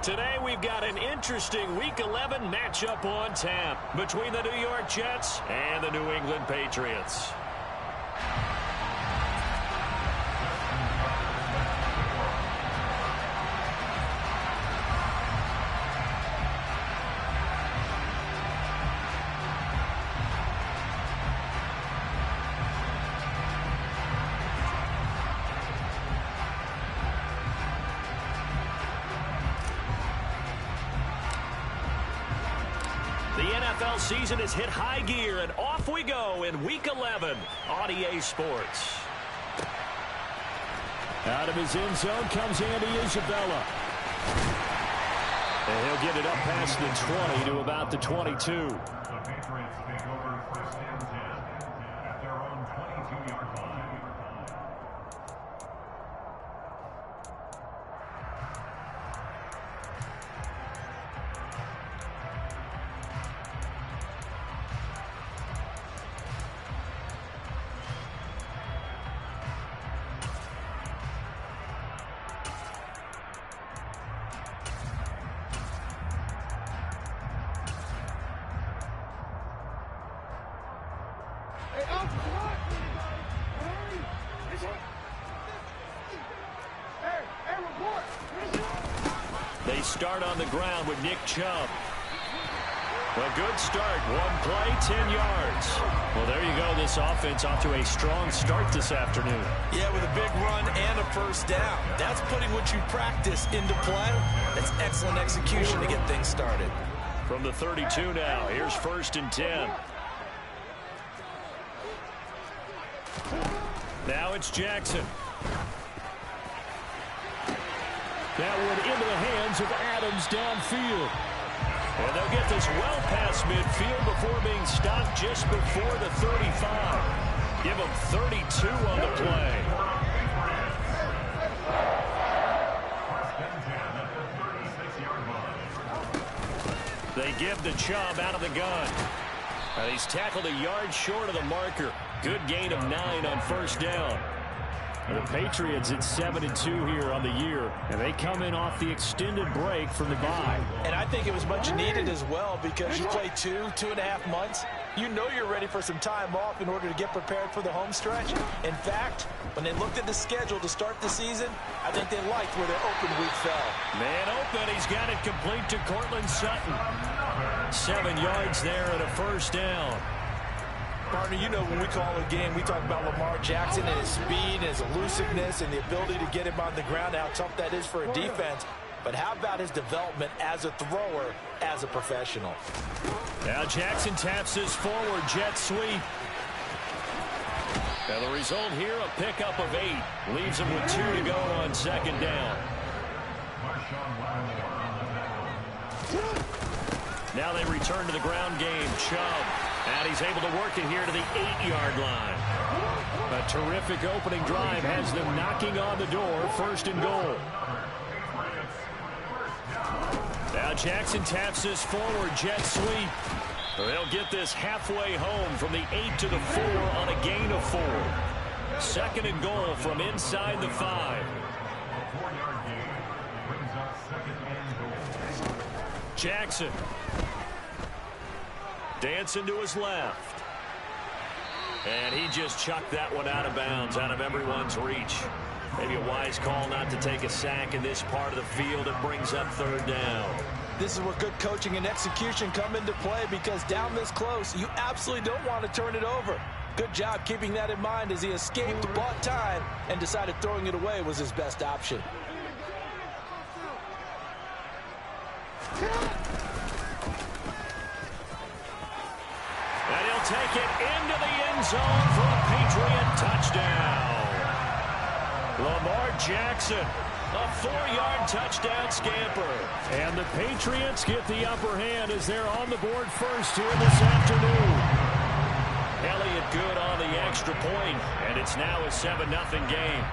Today we've got an interesting Week 11 matchup on tap between the New York Jets and the New England Patriots. The NFL season has hit high gear, and off we go in Week 11 on EA Sports. Out of his end zone comes Andy Isabella. And he'll get it up past the 20 to about the 22. The Patriots take over first and 10 at their own 22-yard line. They start on the ground with Nick Chubb. A good start. One play, 10 yards. Well, there you go. This offense off to a strong start this afternoon. Yeah, with a big run and a first down. That's putting what you practice into play. That's excellent execution to get things started. From the 32 now, here's first and 10. Now it's Jackson. That one into the hands of Adams downfield. And they'll get this well past midfield before being stopped just before the 35. Give them 32 on the play. They give the Chubb out of the gun. And he's tackled a yard short of the marker. Good gain of 9 on first down. The Patriots at 7-2 here on the year, and they come in off the extended break from the bye. And I think it was much needed as well, because you play 2.5 months. You know you're ready for some time off in order to get prepared for the home stretch. In fact, when they looked at the schedule to start the season, I think they liked where their open week fell. Man open, he's got it complete to Cortland Sutton. 7 yards there and a first down. Partner, you know when we call a game, we talk about Lamar Jackson and his speed and his elusiveness and the ability to get him on the ground, how tough that is for a defense. But how about his development as a thrower, as a professional? Now Jackson taps his forward jet sweep. And the result here, a pickup of 8. Leaves him with 2 to go on second down. Now they return to the ground game. Chubb. And he's able to work it here to the 8-yard line. A terrific opening drive has them knocking on the door. First and goal. Now Jackson taps his forward jet sweep. They'll get this halfway home from the 8 to the 4 on a gain of 4. Second and goal from inside the 5. Jackson. Dancing to his left. And he just chucked that one out of bounds, out of everyone's reach. Maybe a wise call not to take a sack in this part of the field. It brings up third down. This is where good coaching and execution come into play, because down this close, you absolutely don't want to turn it over. Good job keeping that in mind as he escaped, bought time, and decided throwing it away was his best option. And he'll take it into the end zone for a Patriot touchdown. Lamar Jackson, a 4-yard touchdown scamper. And the Patriots get the upper hand as they're on the board first here this afternoon. Elliott good on the extra point, and it's now a 7-0 game.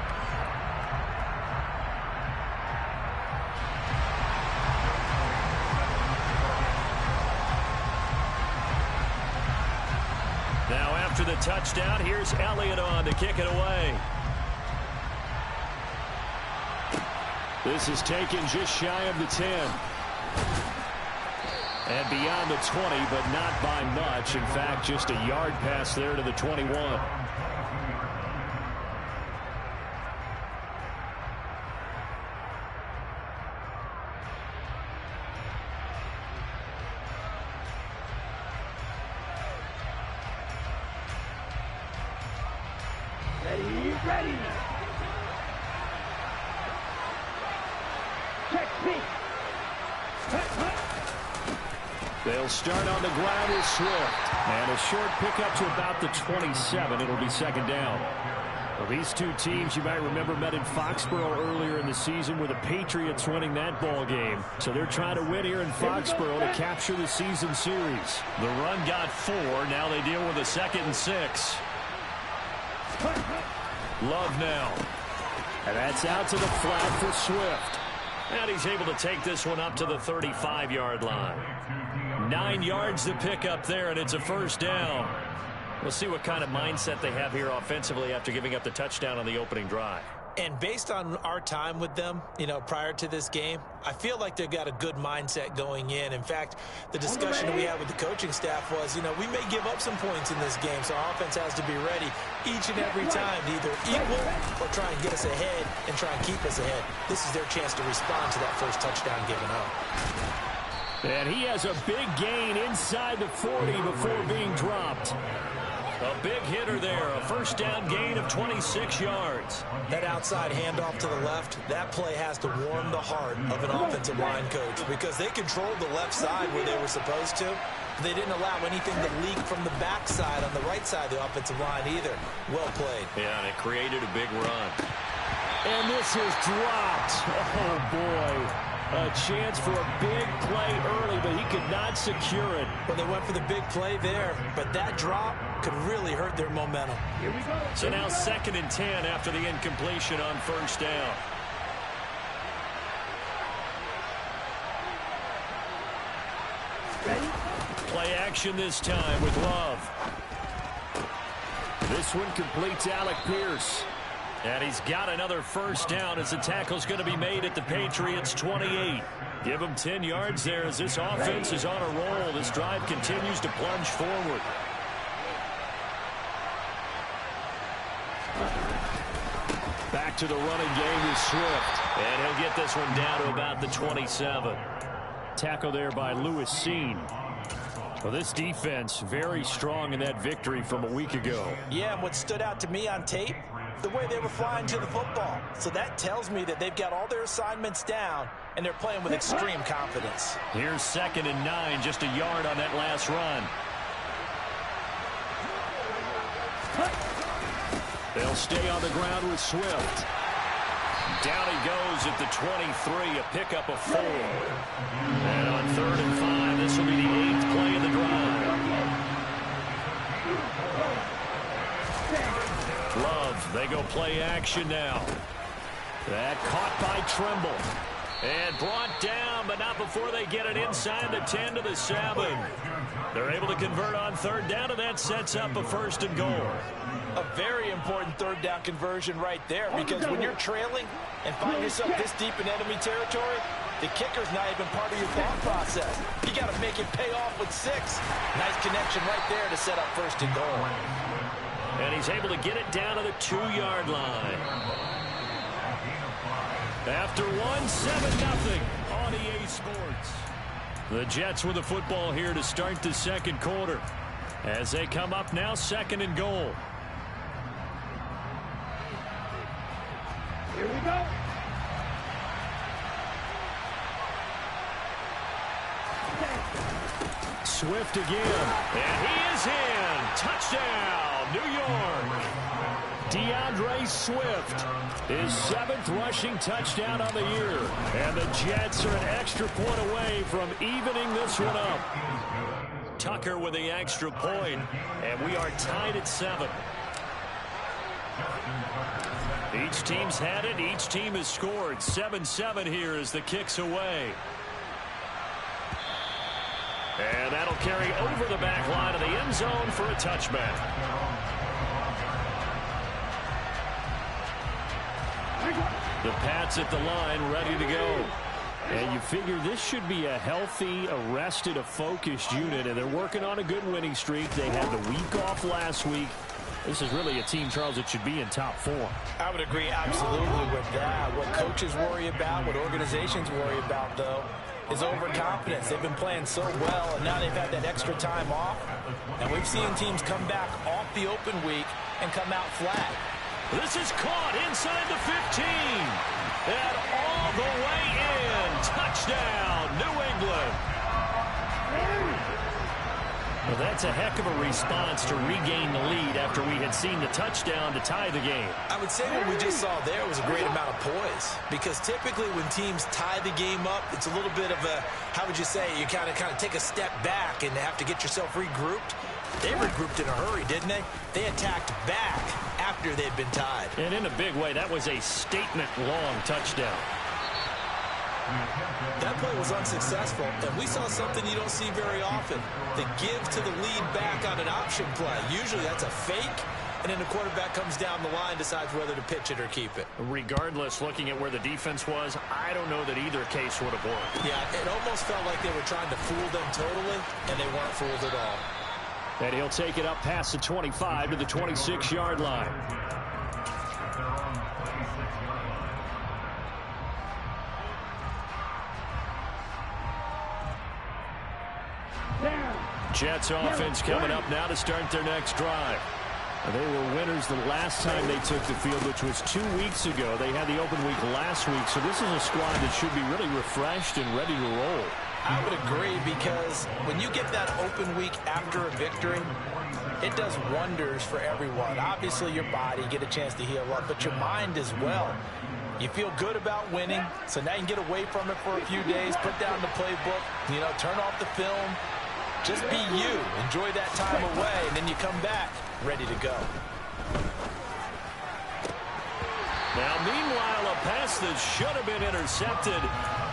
Now after the touchdown, here's Elliott on to kick it away. This is taken just shy of the 10. And beyond the 20, but not by much. In fact, just a yard pass there to the 21. Ready. Check me. They'll start on the ground with Swift. And a short pickup to about the 27. It'll be second down. Well, these two teams, you might remember, met in Foxborough earlier in the season with the Patriots winning that ball game. So they're trying to win here in Foxborough to capture the season series. The run got 4. Now they deal with a 2nd and 6. Love now. And that's out to the flat for Swift. And he's able to take this one up to the 35-yard line. 9 yards to pick up there, and it's a first down. We'll see what kind of mindset they have here offensively after giving up the touchdown on the opening drive. And based on our time with them, prior to this game, I feel like they've got a good mindset going in. In fact, the discussion that we had with the coaching staff was, we may give up some points in this game, so our offense has to be ready each and every time to either equal or try and get us ahead and try and keep us ahead. This is their chance to respond to that first touchdown given up. And he has a big gain inside the 40 before being dropped. A big hitter there, a first down gain of 26 yards. That outside handoff to the left, that play has to warm the heart of an offensive line coach because they controlled the left side where they were supposed to. They didn't allow anything to leak from the backside on the right side of the offensive line either. Well played. Yeah, and it created a big run. And this is dropped. Oh, boy. A chance for a big play early, but he could not secure it. Well, they went for the big play there, but that drop could really hurt their momentum. Here we go. So now 2nd and 10 after the incompletion on first down. Ready? Play action this time with Love. This one completes Alec Pierce. And he's got another first down as the tackle's going to be made at the Patriots' 28. Give him 10 yards there as this offense is on a roll. This drive continues to plunge forward. Back to the running game with Swift. And he'll get this one down to about the 27. Tackle there by Lewis Cine. Well, this defense very strong in that victory from a week ago. Yeah, and what stood out to me on tape, the way they were flying to the football. So that tells me that they've got all their assignments down, and they're playing with extreme confidence. Here's 2nd and 9, just a yard on that last run. They'll stay on the ground with Swift. Down he goes at the 23, a pickup of 4. And on 3rd and 5, this will be the 8th play of the drive. Love, they go play action now. That caught by Tremble. And brought down, but not before they get it inside the 10 to the 7. They're able to convert on 3rd down, and that sets up a 1st and goal. A very important 3rd down conversion right there, because when you're trailing and find yourself this deep in enemy territory, the kicker's not even part of your thought process. You got to make it pay off with 6. Nice connection right there to set up 1st and goal. And he's able to get it down to the 2-yard line. After 7-0 on EA Sports. The Jets with the football here to start the 2nd quarter. As they come up now, 2nd and goal. Here we go. Swift again. And he is in. Touchdown, New York. DeAndre Swift, his 7th rushing touchdown on the year. And the Jets are an extra point away from evening this one up. Tucker with the extra point, and we are tied at 7. Each team's had it. Each team has scored. 7-7 here as the kick's away. And that'll carry over the back line of the end zone for a touchback. The Pats at the line, ready to go. And you figure this should be a healthy, a rested, a focused unit, and they're working on a good winning streak. They had the week off last week. This is really a team, Charles, that should be in top form. I would agree absolutely with that. What coaches worry about, what organizations worry about, though, is overconfidence. They've been playing so well, and now they've had that extra time off. And we've seen teams come back off the open week and come out flat. This is caught inside the 15. And all the way in. Touchdown, New England. Well, that's a heck of a response to regain the lead after we had seen the touchdown to tie the game. I would say what we just saw there was a great amount of poise, because typically when teams tie the game up, it's a little bit of a, how would you say, you kind of take a step back and have to get yourself regrouped. They regrouped in a hurry, didn't they? They attacked back after they'd been tied. And in a big way, that was a statement-long touchdown. That play was unsuccessful, and we saw something you don't see very often. The give to the lead back on an option play. Usually that's a fake, and then the quarterback comes down the line, decides whether to pitch it or keep it. Regardless, looking at where the defense was, I don't know that either case would have worked. Yeah, it almost felt like they were trying to fool them totally, and they weren't fooled at all. And he'll take it up past the 25 to the 26-yard line. Jets offense coming up now to start their next drive. They were winners the last time they took the field, which was 2 weeks ago. They had the open week last week, so this is a squad that should be really refreshed and ready to roll. I would agree, because when you get that open week after a victory, it does wonders for everyone. Obviously, your body, get a chance to heal up, but your mind as well. You feel good about winning, so now you can get away from it for a few days, put down the playbook, turn off the film. Just be you. Enjoy that time away, and then you come back ready to go. Now, meanwhile, a pass that should have been intercepted,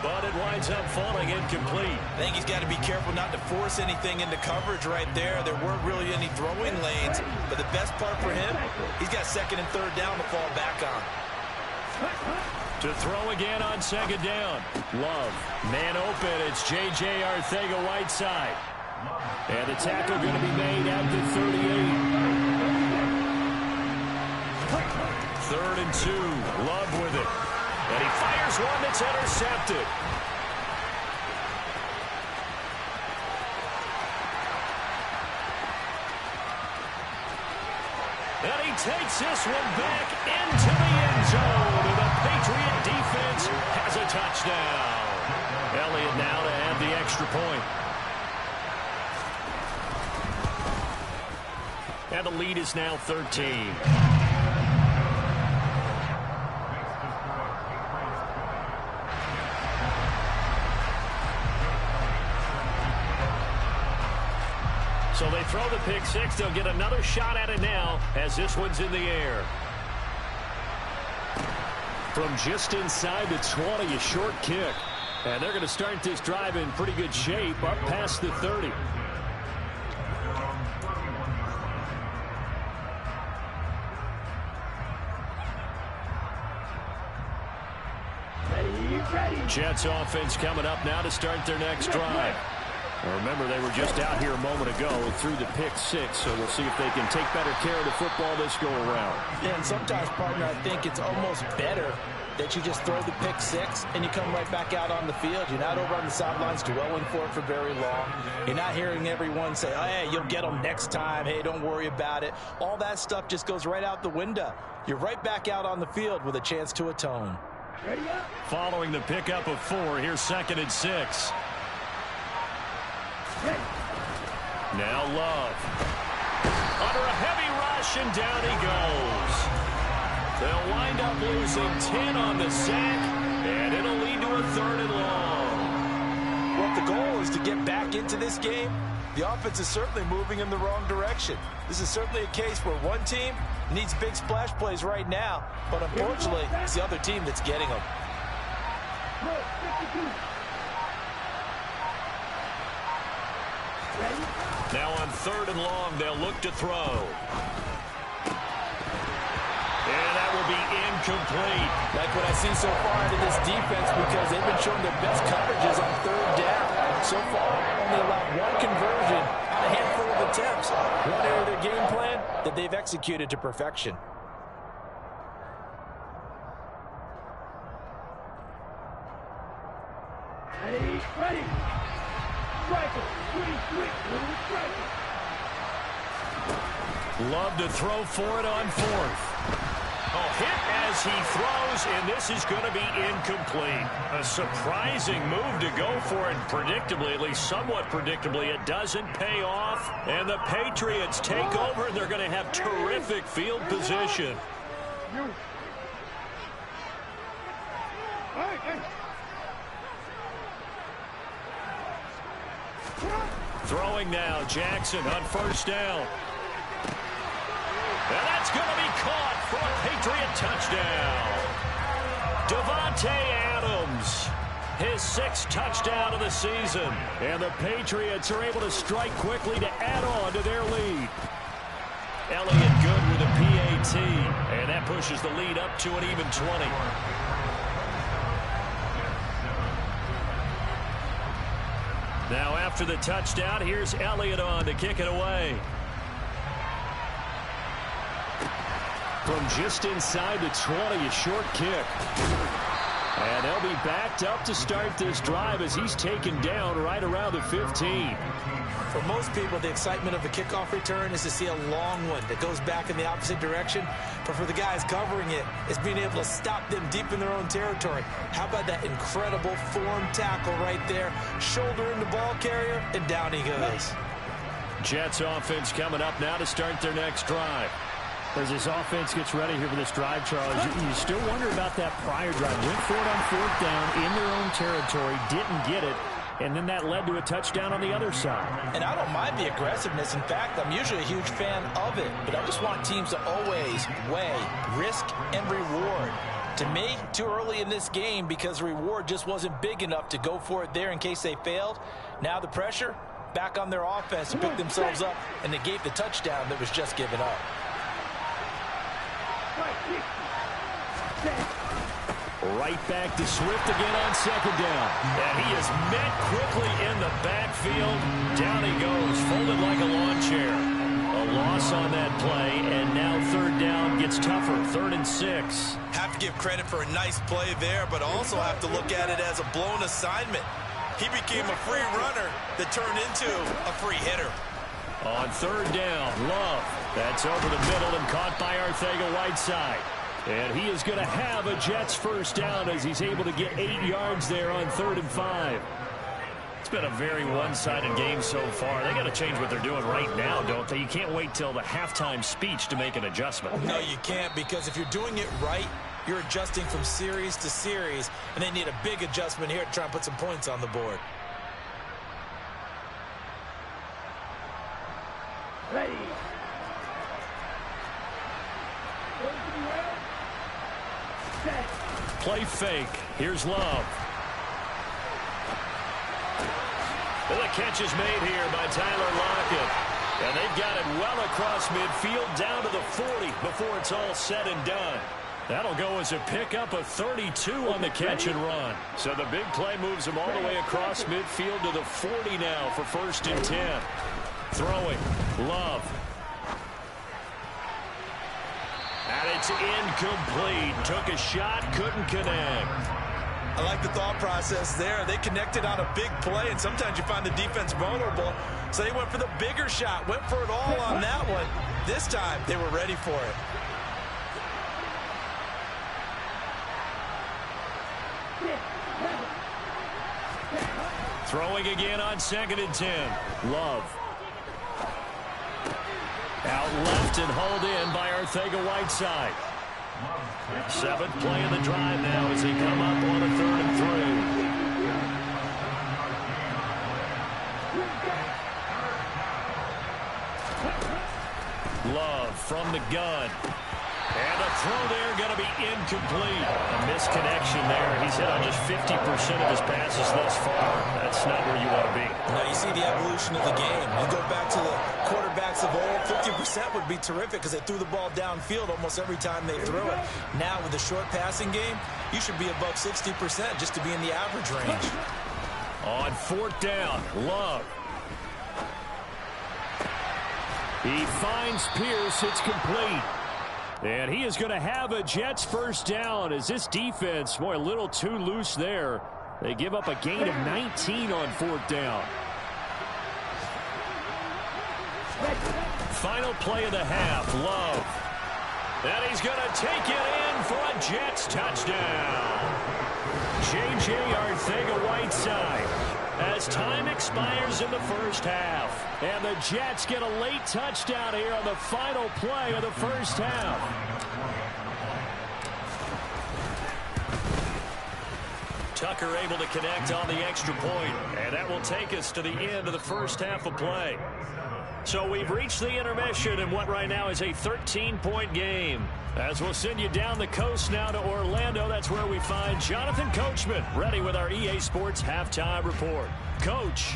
but it winds up falling incomplete. I think he's got to be careful not to force anything into coverage right there. There weren't really any throwing lanes, but the best part for him, he's got second and third down to fall back on. To throw again on second down. Love, man open, it's J.J. Arcega-Whiteside. And the tackle going to be made at the 38. 3rd and 2. Love with it. And he fires one that's intercepted. And he takes this one back into the end zone. And the Patriot defense has a touchdown. Elliott now to add the extra point. And the lead is now 13. So they throw the pick six. They'll get another shot at it now as this one's in the air. From just inside the 20, a short kick. And they're going to start this drive in pretty good shape up past the 30. Jets offense coming up now to start their next drive. Remember, they were just out here a moment ago through the pick six, so we'll see if they can take better care of the football this go around. Yeah, and sometimes, partner, I think it's almost better that you just throw the pick six and you come right back out on the field. You're not over on the sidelines dwelling for it for very long. You're not hearing everyone say, oh, hey, you'll get them next time. Hey, don't worry about it. All that stuff just goes right out the window. You're right back out on the field with a chance to atone. Following the pickup of 4, here's 2nd and 6. Now Love. Under a heavy rush, and down he goes. They'll wind up losing 10 on the sack, and it'll lead to a 3rd and long. Well, if the goal is to get back into this game, the offense is certainly moving in the wrong direction. This is certainly a case where one team needs big splash plays right now, but unfortunately, it's the other team that's getting them. Now on 3rd and long, they'll look to throw. And that will be incomplete. Like what I see so far out of this defense, because they've been showing their best coverages on third down. So far, only allowed one conversion on a handful of attempts. One area of their game plan that they've executed to perfection. Ready, ready. Striker, swing, little striker. Love to throw for it on fourth. A hit as he throws, and this is going to be incomplete. A surprising move to go for it, predictably, at least somewhat predictably. It doesn't pay off, and the Patriots take over, and they're going to have terrific field position. Throwing now, Jackson on first down. And that's going to be caught for a Patriot touchdown. Davante Adams, his 6th touchdown of the season. And the Patriots are able to strike quickly to add on to their lead. Elliott good with a PAT. And that pushes the lead up to an even 20. Now after the touchdown, here's Elliott on to kick it away. From just inside the 20, a short kick. And they'll be backed up to start this drive as he's taken down right around the 15. For most people, the excitement of a kickoff return is to see a long one that goes back in the opposite direction. But for the guys covering it, it's being able to stop them deep in their own territory. How about that incredible form tackle right there? Shoulder in the ball carrier, and down he goes. Jets offense coming up now to start their next drive. As this offense gets ready here for this drive, Charles, you still wonder about that prior drive. Went for it on fourth down in their own territory, didn't get it, and then that led to a touchdown on the other side. And I don't mind the aggressiveness. In fact, I'm usually a huge fan of it. But I just want teams to always weigh risk and reward. To me, too early in this game because the reward just wasn't big enough to go for it there in case they failed. Now the pressure back on their offense to pick themselves up and negate the touchdown that was just given up. Right back to Swift again on second down. And he is met quickly in the backfield. Down he goes, folded like a lawn chair. A loss on that play, and now third down gets tougher. 3rd and 6. Have to give credit for a nice play there, but also have to look at it as a blown assignment. He became a free runner that turned into a free hitter. On third down, Love. That's over the middle and caught by Arcega-Whiteside. And he is going to have a Jets first down as he's able to get 8 yards there on 3rd and 5. It's been a very one-sided game so far. They got to change what they're doing right now, don't they? You can't wait till the halftime speech to make an adjustment. No, you can't, because if you're doing it right, you're adjusting from series to series, and they need a big adjustment here to try and put some points on the board. Ready. Play fake. Here's Love. And the catch is made here by Tyler Lockett. And they've got it well across midfield down to the 40 before it's all said and done. That'll go as a pickup of 32 on the catch and run. So the big play moves him all the way across midfield to the 40 now for 1st and 10. Throwing. Love. And it's incomplete. Took a shot, couldn't connect. I like the thought process there. They connected on a big play, and sometimes you find the defense vulnerable. So they went for the bigger shot, went for it all on that one. This time, they were ready for it. Throwing again on 2nd and 10. Love. Out left and hauled in by Arcega-Whiteside. 7th play of the drive now as they come up on a 3rd and 3. Love from the gun. And the throw there going to be incomplete. A misconnection there. He's hit on just 50% of his passes thus far. That's not where you want to be. Now you see the evolution of the game. You go back to the quarterbacks of old, 50% would be terrific because they threw the ball downfield almost every time they threw it. Now with the short passing game, you should be above 60% just to be in the average range. On fourth down, Love. He finds Pierce. It's complete. And he is going to have a Jets first down as this defense, boy, a little too loose there. They give up a gain of 19 on fourth down. Final play of the half, Love. And he's going to take it in for a Jets touchdown. J.J. Arcega-Whiteside as time expires in the first half. And the Jets get a late touchdown here on the final play of the first half. Tucker able to connect on the extra point. And that will take us to the end of the first half of play. So we've reached the intermission in what right now is a 13-point game. As we'll send you down the coast now to Orlando, that's where we find Jonathan Coachman ready with our EA Sports Halftime Report. Coach.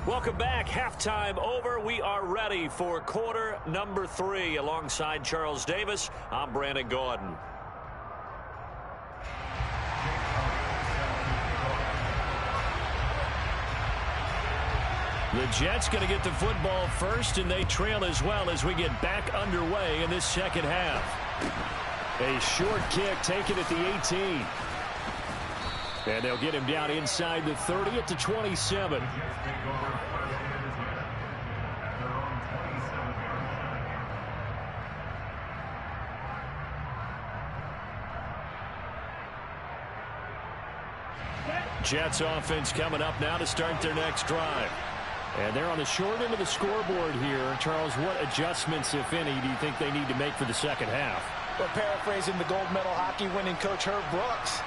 Welcome back. Halftime over. We are ready for quarter number 3. Alongside Charles Davis, I'm Brandon Gaudin. The Jets going to get the football first, and they trail as well as we get back underway in this second half. A short kick taken at the 18. And they'll get him down inside the 30 at the 27. Jets offense coming up now to start their next drive. And they're on the short end of the scoreboard here. Charles, what adjustments, if any, do you think they need to make for the second half? Well, paraphrasing the gold medal hockey winning coach Herb Brooks,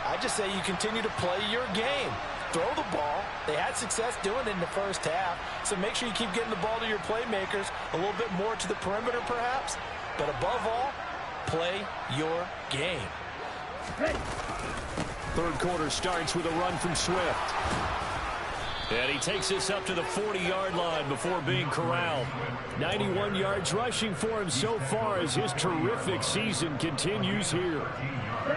I just say you continue to play your game. Throw the ball. They had success doing it in the first half, so make sure you keep getting the ball to your playmakers, a little bit more to the perimeter perhaps, but above all, play your game. Third quarter starts with a run from Swift. And he takes this up to the 40-yard line before being corralled. 91 yards rushing for him so far as his terrific season continues here.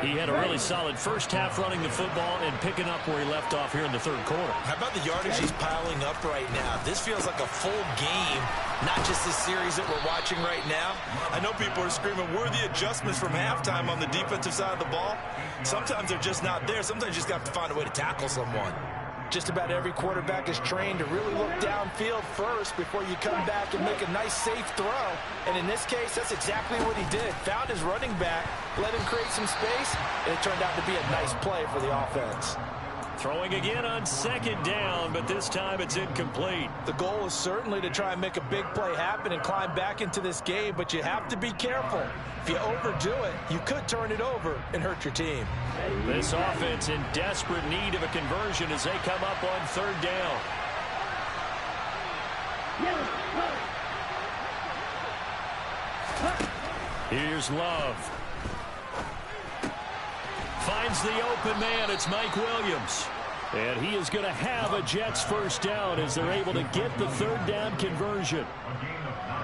He had a really solid first half running the football and picking up where he left off here in the third quarter. How about the yardage he's piling up right now? This feels like a full game, not just this series that we're watching right now. I know people are screaming, where are the adjustments from halftime on the defensive side of the ball? Sometimes they're just not there. Sometimes you just have to find a way to tackle someone. Just about every quarterback is trained to really look downfield first before you come back and make a nice, safe throw. And in this case, that's exactly what he did. Found his running back, let him create some space, and it turned out to be a nice play for the offense. Throwing again on second down, but this time it's incomplete. The goal is certainly to try and make a big play happen and climb back into this game, but you have to be careful. If you overdo it, you could turn it over and hurt your team. This offense in desperate need of a conversion as they come up on third down. Here's Love. Finds the open man. It's Mike Williams. And he is going to have a Jets first down as they're able to get the third down conversion.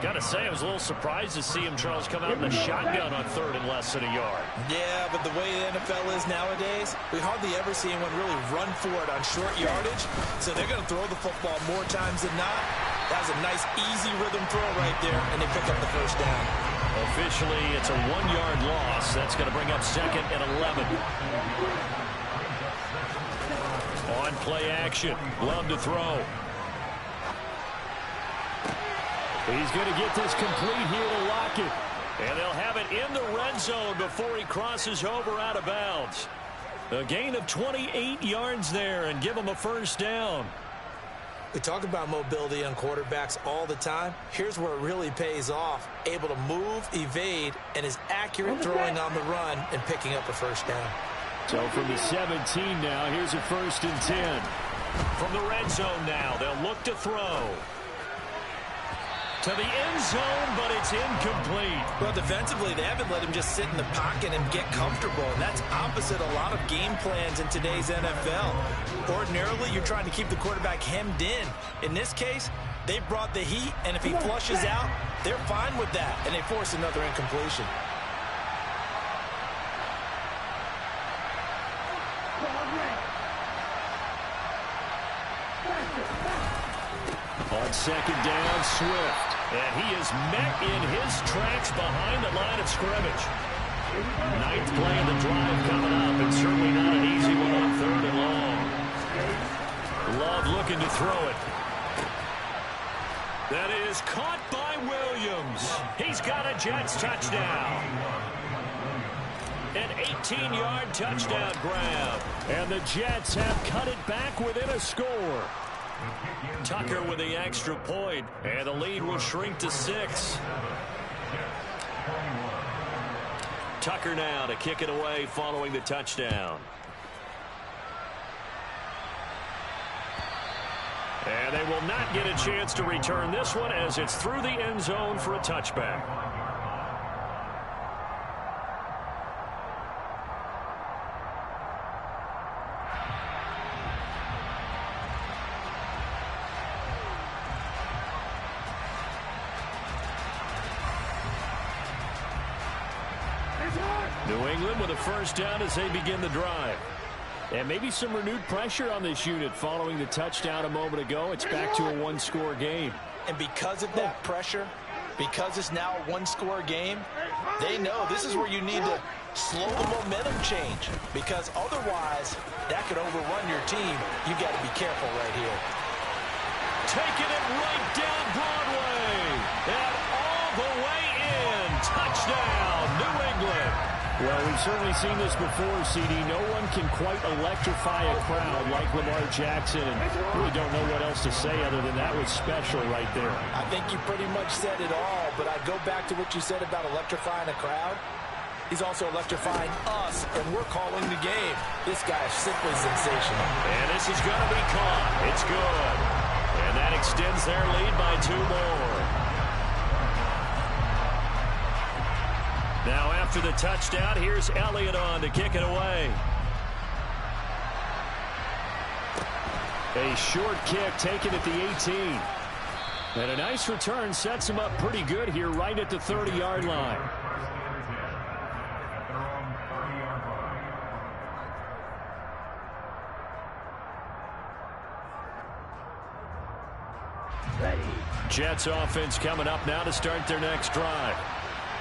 Got to say, I was a little surprised to see him, Charles, come out in the shotgun on third and less than a yard. Yeah, but the way the NFL is nowadays, we hardly ever see anyone really run for it on short yardage. So they're going to throw the football more times than not. That was a nice, easy rhythm throw right there, and they pick up the first down. Officially, it's a 1-yard loss. That's going to bring up second and 11. On play action. Love to throw. He's going to get this complete here to Lockett. And they'll have it in the red zone before he crosses over out of bounds. A gain of 28 yards there and give him a first down. We talk about mobility on quarterbacks all the time. Here's where it really pays off. Able to move, evade, and is accurate throwing on the run and picking up a first down. So from the 17 now, here's a 1st and 10. From the red zone now, they'll look to throw. To the end zone, but it's incomplete. Well, defensively, they haven't let him just sit in the pocket and get comfortable, and that's opposite a lot of game plans in today's NFL. Ordinarily, you're trying to keep the quarterback hemmed in. In this case, they brought the heat, and if he flushes out, they're fine with that, and they force another incompletion. On second down, Swift. And he is met in his tracks behind the line of scrimmage. Ninth play of the drive coming up, and certainly not an easy one on 3rd and long. Love looking to throw it. That is caught by Williams. He's got a Jets touchdown. An 18-yard touchdown grab. And the Jets have cut it back within a score. Tucker with the extra point, and the lead will shrink to 6. Tucker now to kick it away following the touchdown. And they will not get a chance to return this one as it's through the end zone for a touchback. New England with a first down as they begin the drive. And maybe some renewed pressure on this unit following the touchdown a moment ago. It's back to a one-score game. And because of that pressure, because it's now a one-score game, they know this is where you need to slow the momentum change, because otherwise that could overrun your team. You got to be careful right here. Taking it right down Broadway. And all the way in. Touchdown, New England. Well, we've certainly seen this before, CD. No one can quite electrify a crowd like Lamar Jackson, and really don't know what else to say other than that was special right there. I think you pretty much said it all, but I go back to what you said about electrifying a crowd. He's also electrifying us, and we're calling the game. This guy is simply sensational. And this is going to be caught. It's good. And that extends their lead by 2 more. Now after the touchdown, here's Elliott on to kick it away. A short kick taken at the 18. And a nice return sets him up pretty good here right at the 30-yard line. Jets offense coming up now to start their next drive.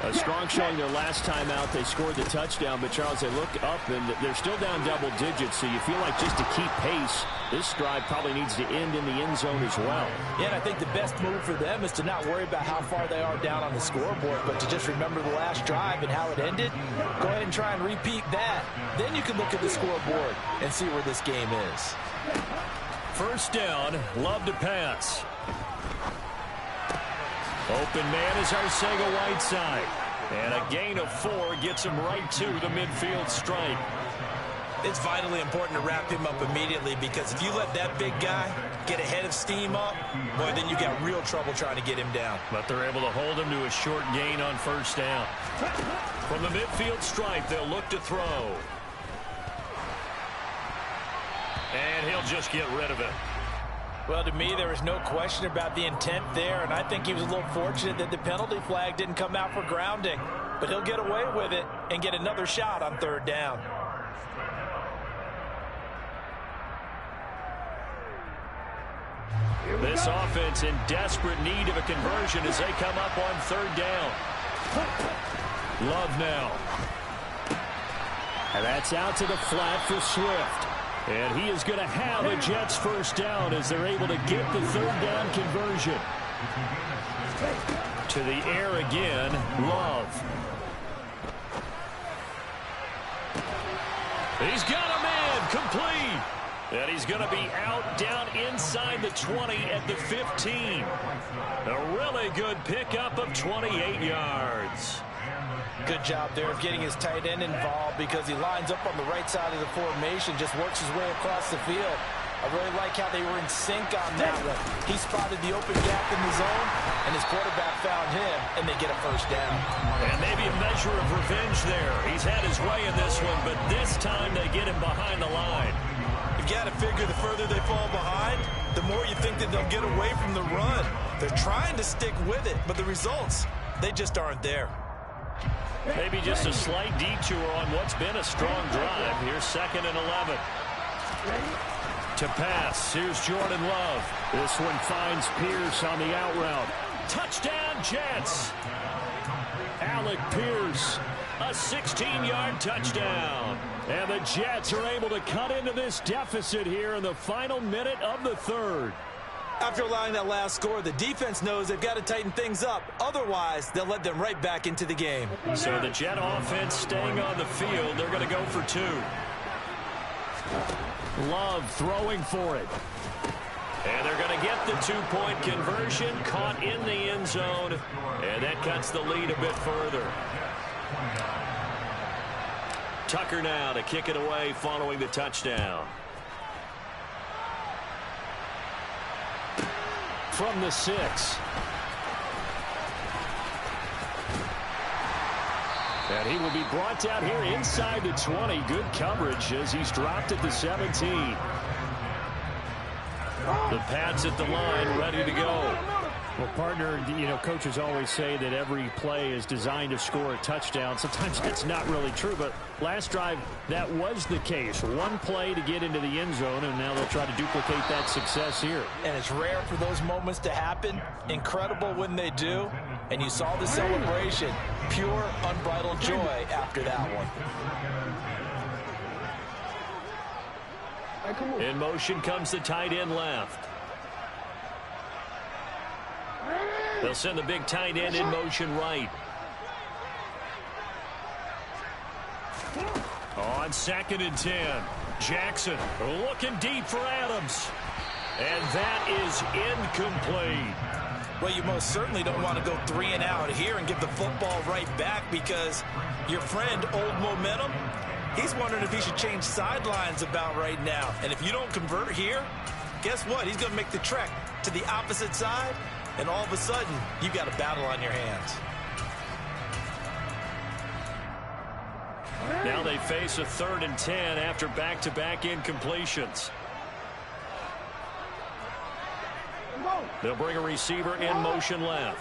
A strong showing their last time out. They scored the touchdown, but Charles, they look up and they're still down double digits, so you feel like just to keep pace, this drive probably needs to end in the end zone as well. Yeah, and I think the best move for them is to not worry about how far they are down on the scoreboard, but to just remember the last drive and how it ended. Go ahead and try and repeat that. Then you can look at the scoreboard and see where this game is. First down, Love to pass. Open man is Arcega-Whiteside. And a gain of 4 gets him right to the midfield stripe. It's vitally important to wrap him up immediately, because if you let that big guy get ahead of steam up, boy, then you got real trouble trying to get him down. But they're able to hold him to a short gain on first down. From the midfield stripe, they'll look to throw. And he'll just get rid of it. Well, to me, there was no question about the intent there, and I think he was a little fortunate that the penalty flag didn't come out for grounding. But he'll get away with it and get another shot on third down. This offense in desperate need of a conversion as they come up on third down. Love now. And that's out to the flat for Swift. And he is going to have a Jets first down as they're able to get the third down conversion. To the air again, Love. He's got a man, complete. And he's going to be out down inside the 20 at the 15. A really good pickup of 28 yards. Good job there of getting his tight end involved, because he lines up on the right side of the formation, just works his way across the field. I really like how they were in sync on that one. He spotted the open gap in the zone, and his quarterback found him, and they get a first down. And maybe a measure of revenge there. He's had his way in this one, but this time they get him behind the line. You've got to figure the further they fall behind, the more you think that they'll get away from the run. They're trying to stick with it, but the results, they just aren't there. Maybe just a slight detour on what's been a strong drive. Here's 2nd and 11. To pass, here's Jordan Love. This one finds Pierce on the out route. Touchdown, Jets. Alec Pierce, a 16-yard touchdown. And the Jets are able to cut into this deficit here in the final minute of the third. After allowing that last score, the defense knows they've got to tighten things up. Otherwise, they'll let them right back into the game. So the Jet offense staying on the field. They're going to go for 2. Love throwing for it. And they're going to get the 2-point conversion, caught in the end zone, and that cuts the lead a bit further. Tucker now to kick it away following the touchdown. From the 6. And he will be brought down here inside the 20. Good coverage as he's dropped at the 17. The Pats at the line, ready to go. Well, partner, you know, coaches always say that every play is designed to score a touchdown. Sometimes that's not really true, but last drive, that was the case. One play to get into the end zone, and now they'll try to duplicate that success here. And it's rare for those moments to happen. Incredible when they do. And you saw the celebration. Pure, unbridled joy after that one. In motion comes the tight end left. They'll send the big tight end in motion right. On 2nd and 10, Jackson looking deep for Adams. And that is incomplete. Well, you most certainly don't want to go 3 and out here and get the football right back, because your friend, Old Momentum, he's wondering if he should change sidelines about right now. And if you don't convert here, guess what? He's going to make the trek to the opposite side, and all of a sudden, you've got a battle on your hands. Now they face a 3rd and 10 after back-to-back incompletions. They'll bring a receiver in motion left.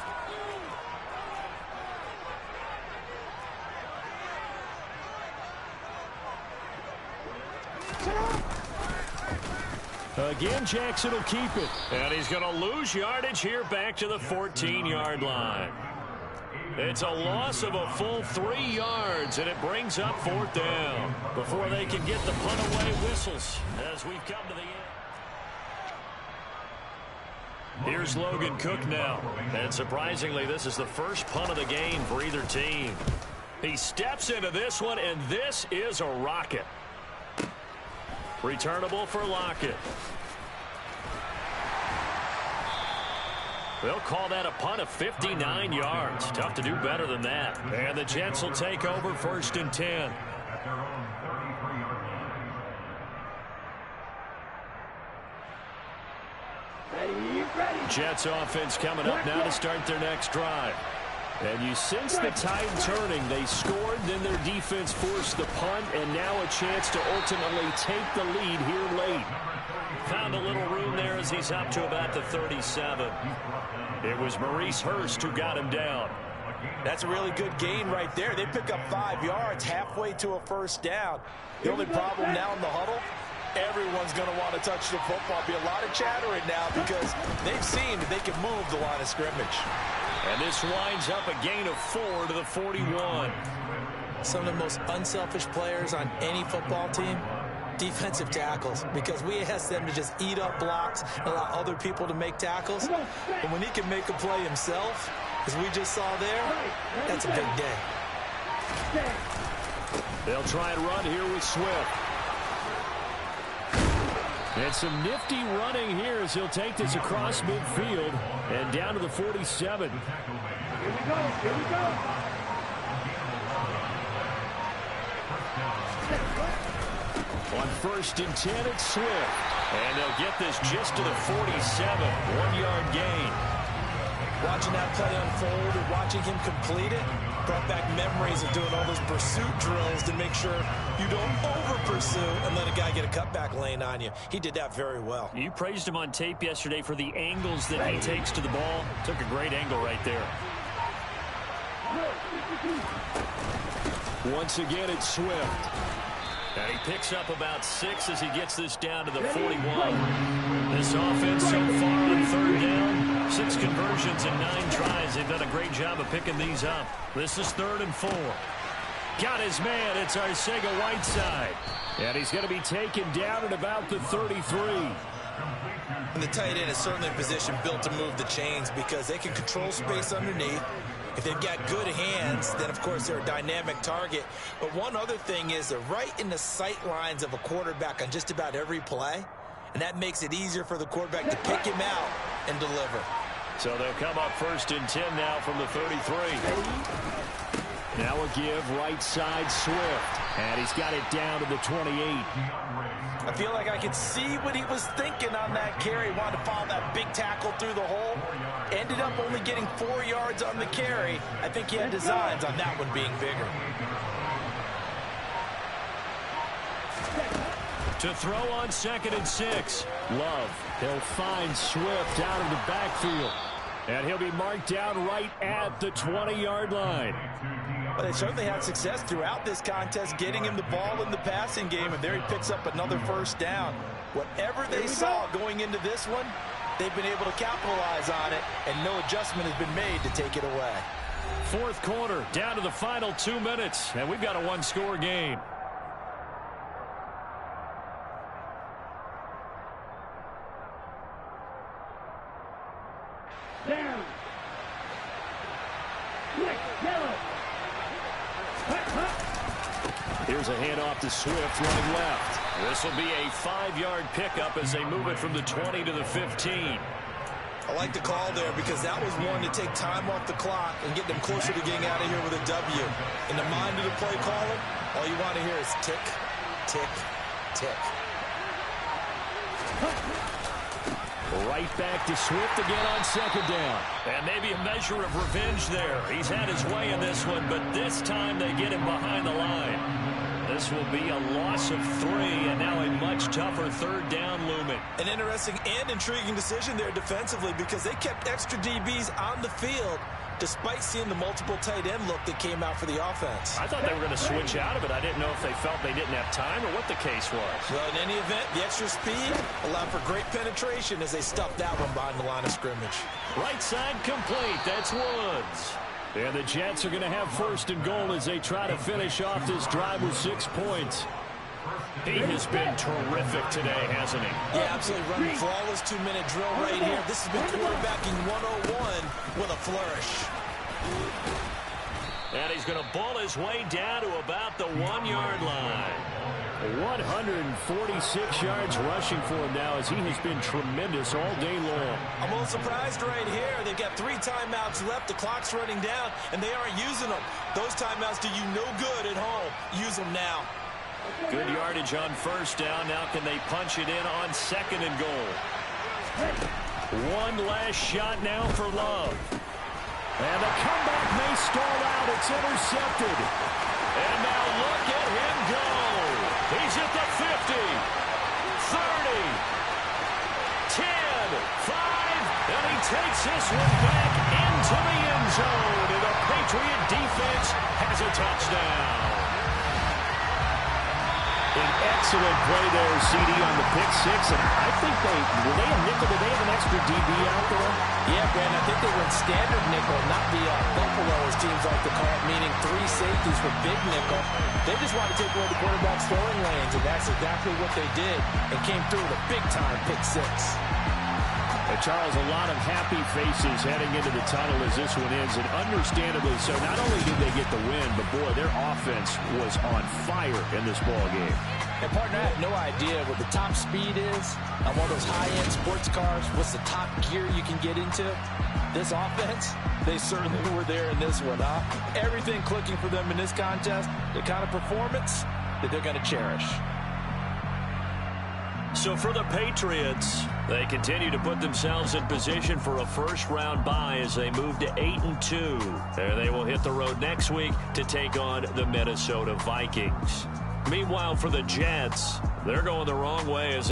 Again, Jackson will keep it. And he's going to lose yardage here back to the 14-yard line. It's a loss of a full 3 yards, and it brings up 4th down before they can get the punt away whistles as we've come to the end. Here's Logan Cook now. And surprisingly, this is the first punt of the game for either team. He steps into this one, and this is a rocket. Returnable for Lockett. They'll call that a punt of 59 yards. Tough to do better than that. And the Jets will take over 1st and 10. Jets offense coming up now to start their next drive. And you sense the tide turning. They scored, then their defense forced the punt, and now a chance to ultimately take the lead here late. Found a little room there as he's up to about the 37. It was Maurice Hurst who got him down. That's a really good gain right there. They pick up 5 yards halfway to a first down. The only problem now in the huddle, everyone's going to want to touch the football. Be a lot of chattering now because they've seen that they can move the line of scrimmage. And this winds up a gain of 4 to the 41. Some of the most unselfish players on any football team, defensive tackles, because we ask them to just eat up blocks and allow other people to make tackles. And when he can make a play himself, as we just saw there, that's a big day. They'll try and run here with Swift. And some nifty running here as he'll take this across midfield and down to the 47. Here we go. Here we go. On 1st and 10, it's Swift. And they'll get this just to the 47, 1-yard gain. Watching that play unfold and watching him complete it brought back memories of doing all those pursuit drills to make sure you don't over-pursue and let a guy get a cutback lane on you. He did that very well. You praised him on tape yesterday for the angles that he takes to the ball. Took a great angle right there. Once again, it's Swift. And he picks up about 6 as he gets this down to the 41. This offense so far on 3rd down, 6 conversions and 9 tries. They've done a great job of picking these up. This is 3rd and 4. Got his man. It's Arcega-Whiteside. And he's going to be taken down at about the 33. And the tight end is certainly a position built to move the chains because they can control space underneath. If they've got good hands, then, of course, they're a dynamic target. But one other thing is they're right in the sight lines of a quarterback on just about every play, and that makes it easier for the quarterback to pick him out and deliver. So they'll come up 1st and 10 now from the 33. Now a give, right side Swift. And he's got it down to the 28. I feel like I could see what he was thinking on that carry. Wanted to follow that big tackle through the hole. Ended up only getting 4 yards on the carry. I think he had designs on that one being bigger. To throw on 2nd and 6. Love. He'll find Swift out of the backfield. And he'll be marked down right at the 20-yard line. Well, they certainly had success throughout this contest getting him the ball in the passing game, and there he picks up another 1st down. Whatever they saw going into this one, they've been able to capitalize on it, and no adjustment has been made to take it away. 4th quarter, down to the final 2 minutes, and we've got a 1-score game. Down. Quick, yellow. Here's a handoff to Swift running left. This will be a 5-yard pickup as they move it from the 20 to the 15. I like the call there because that was one to take time off the clock and get them closer to getting out of here with a W. In the mind of the play caller, all you want to hear is tick, tick, tick. Right back to Swift again on 2nd down. And maybe a measure of revenge there. He's had his way in this one, but this time they get him behind the line. This will be a loss of 3, and now a much tougher 3rd down looming. An interesting and intriguing decision there defensively because they kept extra DBs on the field despite seeing the multiple tight end look that came out for the offense. I thought they were going to switch out of it. I didn't know if they felt they didn't have time or what the case was. Well, in any event, the extra speed allowed for great penetration as they stuffed that one behind the line of scrimmage. Right side complete. That's Woods. And the Jets are going to have 1st and goal as they try to finish off this drive with 6 points. He has been terrific today, hasn't he? Yeah, absolutely. Running flawless 2-minute drill right here. This has been quarterbacking 101 with a flourish. And he's going to bull his way down to about the 1-yard line. 146 yards rushing for him now as he has been tremendous all day long. I'm a little surprised right here. They've got 3 timeouts left. The clock's running down, and they aren't using them. Those timeouts do you no good at home. Use them now. Good yardage on 1st down. Now can they punch it in on 2nd and goal? One last shot now for Love. And the comeback may stall out. It's intercepted. And now look at him go. He's at the 50, 30, 10, 5, and he takes this one back into the end zone. And the Patriot defense has a touchdown. An excellent play there, CD, on the pick 6. And I think were they a nickel? Did they have an extra DB out there? Yeah, Brandon, I think they went standard nickel, not the buffalo, as teams like to call it, meaning 3 safeties for big nickel. They just want to take away the quarterback's throwing lanes, and that's exactly what they did, and came through with a big-time pick 6. Charles, a lot of happy faces heading into the tunnel as this one ends, and understandably so. Not only did they get the win, but boy, their offense was on fire in this ball game. And partner, I have no idea what the top speed is on one of those high-end sports cars. What's the top gear you can get into? This offense, they certainly were there in this one, huh? Everything clicking for them in this contest, the kind of performance that they're going to cherish. So for the Patriots, they continue to put themselves in position for a first-round bye as they move to 8-2. There they will hit the road next week to take on the Minnesota Vikings. Meanwhile, for the Jets, they're going the wrong way as